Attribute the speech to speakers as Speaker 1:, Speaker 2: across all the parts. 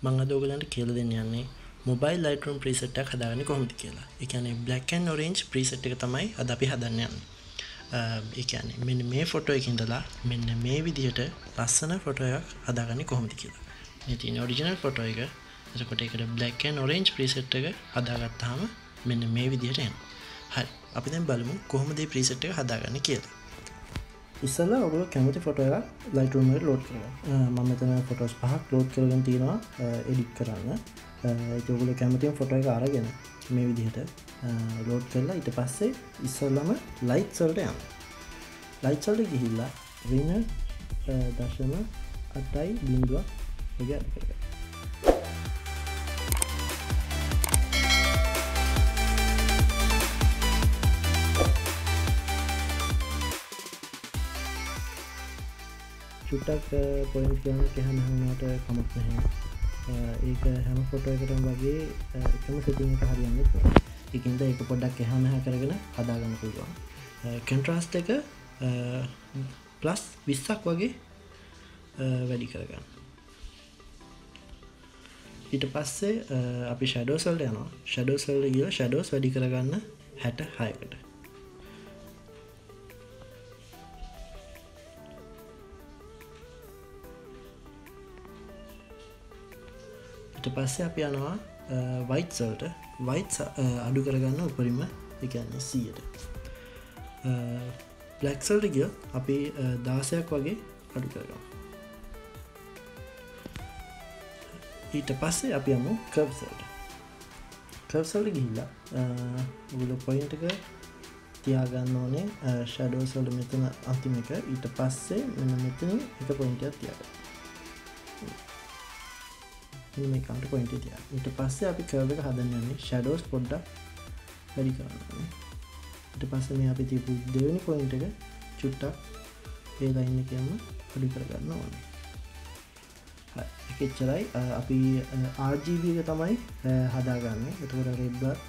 Speaker 1: මම අද ඔයගලන්ට කියලා දෙන්න යන්නේ mobile Lightroom preset එකක් හදාගන්නේ කොහොමද කියලා. ඒ කියන්නේ black and orange preset එක තමයි අද අපි හදන්න යන්නේ. ඒ කියන්නේ මෙන්න මේ ෆොටෝ එකේ ඉඳලා මෙන්න මේ විදිහට ලස්සන ෆොටෝ එකක් හදාගන්නේ කොහොමද කියලා. මේ තියෙන ඔරිජිනල් ෆොටෝ එක. එතකොට ඒකට black and orange preset එක හදාගත්තාම මෙන්න මේ විදිහට එනවා. හරි. අපි දැන් බලමු කොහොමද මේ preset එක හදාගන්නේ කියලා. ඉස්සෙල්ලා ඔයගොල්ලෝ කැමති ෆොටෝ එකක් Lightroom එකට ලෝඩ් කරගන්න. මම මෙතන ෆොටෝස් 5ක් ලෝඩ් කරගෙන තියෙනවා එඩිට් කරන්න. ඒක ඔයගොල්ලෝ කැමතිම ෆොටෝ එක අරගෙන මේ විදිහට ලෝඩ් කරලා ඊට පස්සේ ඉස්සෙල්ලාම ලයිට්ස් වලට යන්න. ලයිට්ස් වලට ගිහිල්ලා වෙන 0.8 වගේ අඩ කරගන්න. චුට්ටක් පොයින්ට් ගන්නට හැම හැමකට කමක් නැහැ. ඒක හැම ෆොටෝ එකකටම වගේ එකම සෙටින් එක හරියන්නේ නැහැ. ඒකින්ද ඒක පොඩ්ඩක් එහා මෙහා කරගෙන හදා ගන්න පුළුවන්. කොන්ට්‍රාස්ට් එක +20ක් වගේ වැඩි කරගන්න. ඊට පස්සේ අපි ෂැඩෝස් වලට යනවා. ෂැඩෝස් වලට ගිහලා ෂැඩෝස් වැඩි කරගන්න 66කට. ඊට පස්සේ අපි යනවා whites වලට. whites අඩු කරගන්න උඩරිම ඒ කියන්නේ 100ට. blacks වලට ගියොත් අපි 16ක් වගේ අඩු කරගමු. ඊට පස්සේ අපි යමු curves වලට. curves වලට ගිහිල්ලා ඔයගොල්ලෝ point එක තියාගන්න ඕනේ shadows වල මෙතන අන්තිම එක. ඊට පස්සේ මෙන්න මෙතනින් එක point එකක් තියාගන්න. මේ කවුන්ට් පොයින්ට් එක තියා. ඊට පස්සේ අපි කර්ව් එක හදන්න යන්නේ shadows පොඩ්ඩක් වැඩි කරන්න ඕනේ. ඊට පස්සේ මේ අපි තියපු දෙවෙනි පොයින්ට් එක චුට්ටක් ඒ ලයින් එකේම අඩු කරගන්න ඕනේ. හරි. ඒක එච්චරයි. අපි RGB එක තමයි හදාගන්නේ. එතකොට red වත්,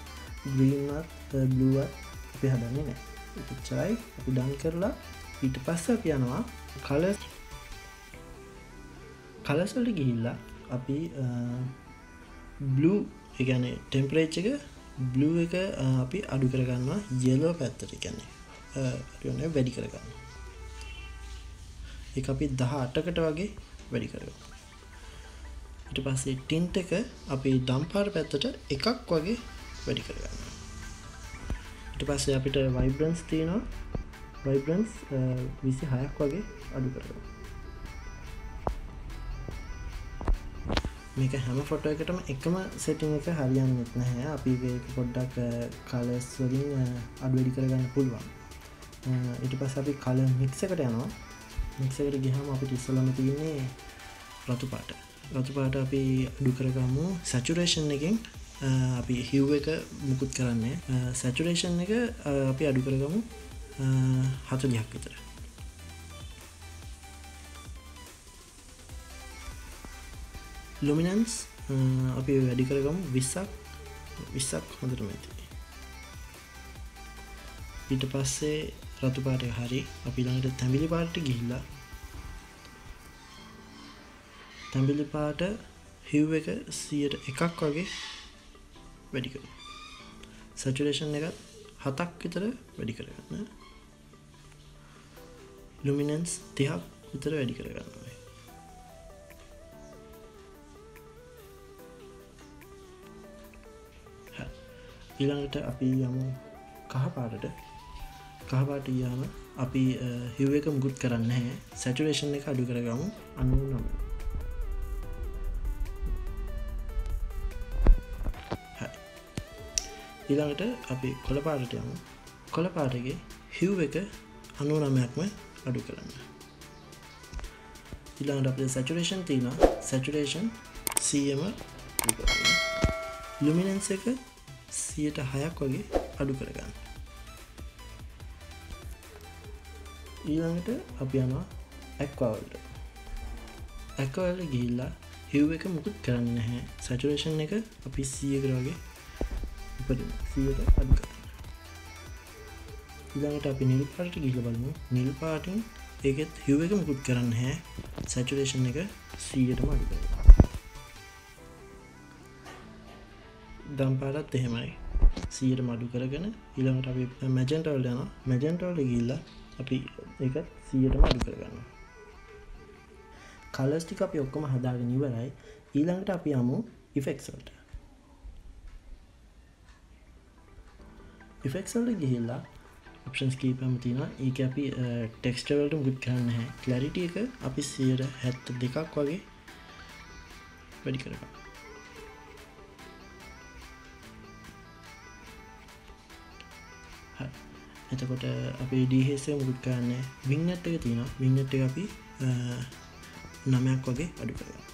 Speaker 1: green වත්, blue වත් අපි හදන්නේ නැහැ. ඒක එච්චරයි. අපි done කරලා ඊට පස්සේ අපි යනවා colors වලට ගිහිල්ලා අපි blue ඒ කියන්නේ temperature එක blue එක අපි අඩු කරගන්නවා yellow පැත්තට. ඒ කියන්නේ වැඩි කරගන්නවා. ඒක අපි 18කට වගේ වැඩි කරගමු. ඊට පස්සේ tint එක අපි දම් පාට පැත්තට එකක් වගේ වැඩි කරගන්නවා. ඊට පස්සේ අපිට vibrance තියෙනවා. vibrance 26ක් වගේ අඩු කරගමු. මේක හැම ෆොටෝ එකටම එකම සෙටින් එක හරියන්නේ නැහැ. අපි මේක පොඩ්ඩක් කලර්ස් වලින් අඩු වැඩි කරගන්න පුළුවන්. ඊට පස්සේ අපි කලර් මික්ස් එකට යනවා. මික්ස් එකට ගියාම අපිට ඉස්සෙල්ලාම තියෙන්නේ රතු පාට. රතු පාට අපි අඩු කරගමු. saturation එකෙන් අපි hue එක මුකුත් කරන්නේ. saturation එක අපි අඩු කරගමු 40ක් විතර. luminance අපි වැඩි කරගමු 20ක් හොඳටම ඇති. ඊට පස්සේ රතු පාට එක හරි. අපි ළඟට තැඹිලි පාටට ගිහිල්ලා තැඹිලි පාට hue එක 101ක් වගේ වැඩි කරමු. saturation එක 7ක් විතර වැඩි කරගන්න. luminance 30ක් විතර වැඩි කරගන්න. ඊළඟට අපි යමු කහ පාටට. කහ පාට ගියාම අපි hue එක මුකුත් කරන්නේ නැහැ. saturation එක අඩු කරගමු 99. හරි. ඊළඟට අපි කොළ පාටට යමු. කොළ පාටගේ hue එක 99ක්ම අඩු කරන්න. ඊළඟට අපිට saturation තියෙනවා. saturation 100ම අඩු කරගන්න. luminance එක 106ක් වගේ අඩු කරගන්න. ඊළඟට අපි යනවා aqua වලට. aqua වලට ගිහිල්ලා hue එක මුකුත් කරන්නේ නැහැ. saturation එක අපි 100කට වගේ උපදිනවා. 100ට අඩු කරගන්න. ඊළඟට අපි නිල් පාටට ගිහිල්ලා බලමු. නිල් පාටින් ඒකෙත් hue එක මුකුත් කරන්නේ නැහැ. saturation එක 100ටම අඩු කරගන්න. දම් පාටත් එහෙමයි 100ට අඩු කරගෙන ඊළඟට අපි මැජන්ටා වලට යනවා මැජන්ටා වලට ගිහිල්ලා අපි ඒක 100ටම අඩු කරගන්නවා කලර්ස් ටික අපි ඔක්කොම හදාගෙන ඉවරයි ඊළඟට අපි යමු ඉෆෙක්ට්ස් වලට ඉෆෙක්ට්ස් වලට ගිහිල්ලා ඔප්ෂන්ස් කීපයක් තියෙනවා ඒක අපි ටෙක්ස්චර් වලට මුකුත් කරන්නේ නැහැ ක්ලැරිටි එක අපි 172ක් වගේ වැඩි කරගන්නවා එතකොට අපි DHS එක මුකුත් කරන්නේ විග්නෙට් එක තියෙනවා විග්නෙට් එක අපි 9ක් වගේ අඩු කරගන්නවා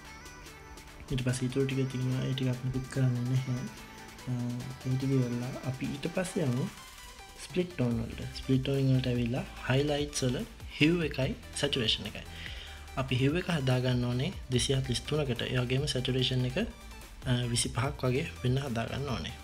Speaker 1: ඊට පස්සේ ඊටු ටික තියෙනවා ඒ ටික අපි මුකුත් කරන්නේ නැහැ ඒ ටික ඉවරලා අපි ඊට පස්සේ යමු ස්ප්ලිට් ටෝන් වලට ස්ප්ලිට් ටෝන් වලට ඇවිල්ලා highlights වල hue එකයි saturation එකයි අපි hue එක හදා ගන්න ඕනේ 243කට ඒ වගේම saturation එක 25ක් වගේ වෙන්න හදා ගන්න ඕනේ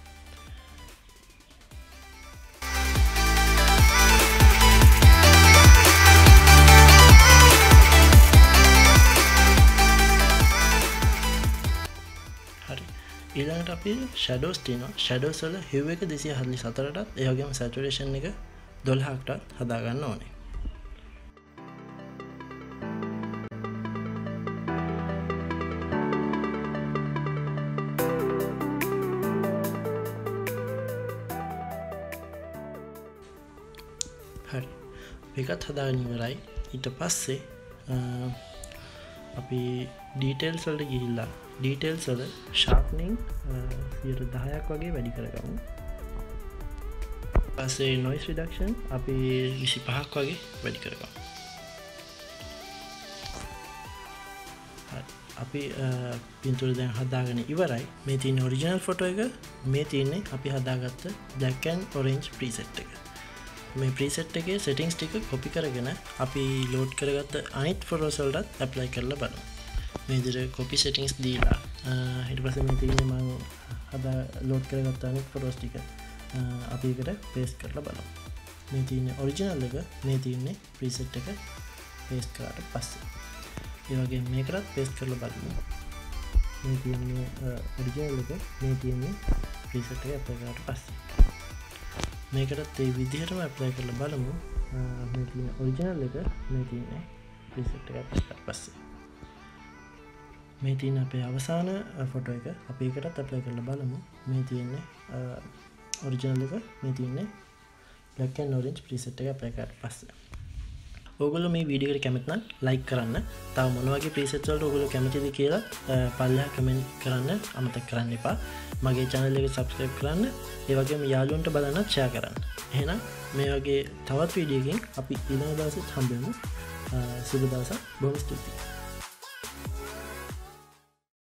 Speaker 1: ඊළඟට අපි shadows තියෙනවා shadows වල hue එක 244ටත් ඒ වගේම saturation එක 12කට හදා ගන්න ඕනේ හරි මේකත් හදාගෙන ඉවරයි ඊට පස්සේ අපි details වලට ගිහිල්ලා details වල sharpening 10ක් වගේ වැඩි කරගමු. පස්සේ noise reduction අපි 25ක් වගේ වැඩි කරගමු. අපි පින්තූර දැන් හදාගෙන ඉවරයි. මේ තියෙන original photo එක මේ තියෙන්නේ අපි හදාගත්ත black and orange preset එක. මේ preset එකේ settings ටික copy කරගෙන අපි load කරගත්ත අනිත් photos වලටත් apply කරලා බලමු. මේ විදිහට copy settings දීලා ඊට පස්සේ මේ තියෙන්නේ මම හදා load කරගත්ත අනිත් photos ටික අපි ඒකට paste කරලා බලමු. මේ තියෙන්නේ original එක මේ තියෙන්නේ preset එක paste කරාට පස්සේ ඒ වගේම මේකටත් paste කරලා බලමු. මේ තියෙන්නේ original එක මේ තියෙන්නේ preset එක apply කරාට පස්සේ මේකටත් ඒ විදිහටම apply කරලා බලමු. මේ තියෙන original එක මේ තියෙන්නේ preset එක apply කරාට පස්සේ මේ තියෙන අපේ අවසාන ෆොටෝ එක අපි ඒකටත් apply කරලා බලමු. මේ තියෙන්නේ original එක මේ තියෙන්නේ black and orange preset එක apply කරාට පස්සේ ඕගොල්ලෝ මේ වීඩියෝ එකට කැමති නම් like කරන්න. තව මොන වගේ presets වලට ඕගොල්ලෝ කැමතිද කියලා පල්ලෙහා comment කරන්න අමතක කරන්න එපා. මගේ channel එක subscribe කරන්න. ඒ වගේම යාළුවන්ට බලන්නත් share කරන්න. එහෙනම් මේ වගේ තවත් වීඩියෝ එකකින් අපි ඊළඟ දවසෙත් හම්බෙමු. සුබ දවසක්. බොහොම ස්තුතියි.